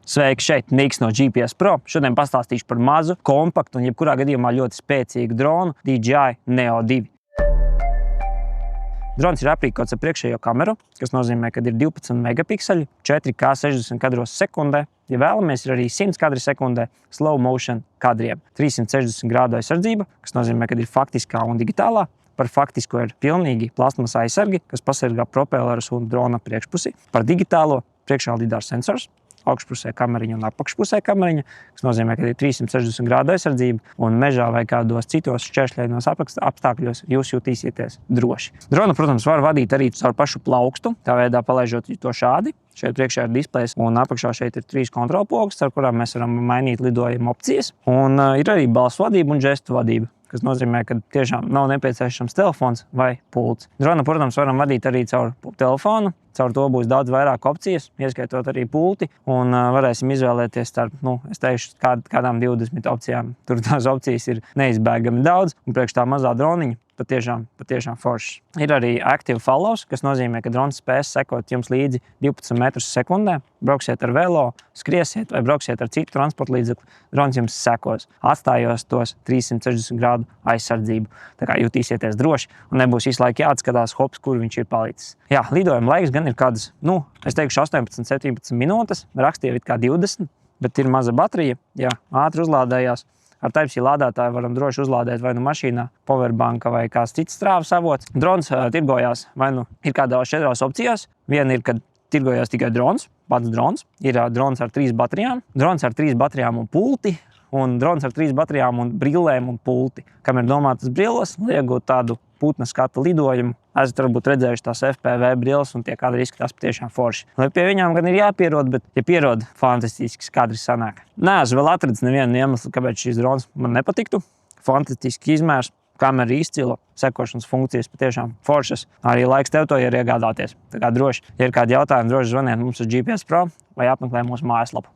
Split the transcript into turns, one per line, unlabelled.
Sveiki, šeit Niks no GPS Pro. Šodien pastāstīšu par mazu, kompaktu un jebkurā gadījumā ļoti spēcīgu dronu DJI Neo 2. Drons ir aprīkots ar priekšējo kameru, kas nozīmē, ka ir 12 megapikseļi, 4K 60 kadros sekundē. Ja vēlamies, ir arī 100 kadri sekundē slow motion kadriem. 360 grādu aizsardzība, kas nozīmē, ka ir faktiskā un digitālā. Par faktisko ir pilnīgi plasmasa aizsargi, kas pasargā propellerus un drona priekšpusi. Par digitālo priekšā lidars sensors, augšpusē kameriņa un apakšpusē kameriņa, kas nozīmē, ka ir 360 grādu aizsardzība un mežā vai kādos citos šķēršļainos apstākļos jūs jutīsieties droši. Dronu, protams, var vadīt arī caur pašu plaukstu, tā veidā palaižot to šādi. Šeit priekšā ir displejs un apakšā šeit ir 3 kontrolpogas, ar kurām mēs varam mainīt lidojuma opcijas. Un ir arī balss vadība un žestu vadība, kas nozīmē, ka tiešām nav nepieciešams telefons vai pults. Dronu, protams, varam vadīt arī caur telefonu. Caur to būs daudz vairāk opcijas, ieskaitot arī pulti, un varēsim izvēlēties starp, es teikšu, kādām 20 opcijām. Tur tās opcijas ir neizbēgami daudz, un priekš tā mazā droniņa patiešām foršs. Ir arī active follows, kas nozīmē, ka drons spēs sekot jums līdzi 12 metrus sekundē. Brauksiet ar velo, skriesiet vai brauksiet ar citu transporta līdzekli, drons jums sekos, atstājos tos 360 grādu aizsardzību. Tā kā jutīsieties droši un nebūs visu laiku jāatskatās, hops, kur viņš ir palicis. Jā, lidojuma laiks gan ir kādas, es teikšu 18-17 minūtes, rakstīja it kā 20, bet ir maza baterija, ātri uzlādējās. Ar Type-C lādētāju varam droši uzlādēt vai nu mašīnā, powerbanka vai kāds cits strāvas avots. Drons tirgojās vai nu ir kādās 4 opcijās. Viena ir, kad tirgojās tikai drons, pats drons. Ir drons ar 3 baterijām, drons ar 3 baterijām un pulti, un drons ar 3 baterijām un brillēm un pulti. Kam ir domātas brilles, lai iegūtu tādu putna skata lidojumu. Esat varbūt redzējuši tās FPV brilles un tie kadri izskatās patiešām forši. Lai pie viņām gan ir jāpierod, bet ja pierod, fantastisks kadri sanāk. Neesmu vēl atradis nevienu iemeslu, kāpēc šīs drons man nepatiktu. Fantastiski izmērs, kamera izcila, sekošanas funkcijas patiešām foršas. Arī laiks tev to ir iegādāties. Tā kā droši, ja ir kādi jautājumi, droši zvaniet mums uz GPS Pro vai apmeklē mūsu mājaslapu.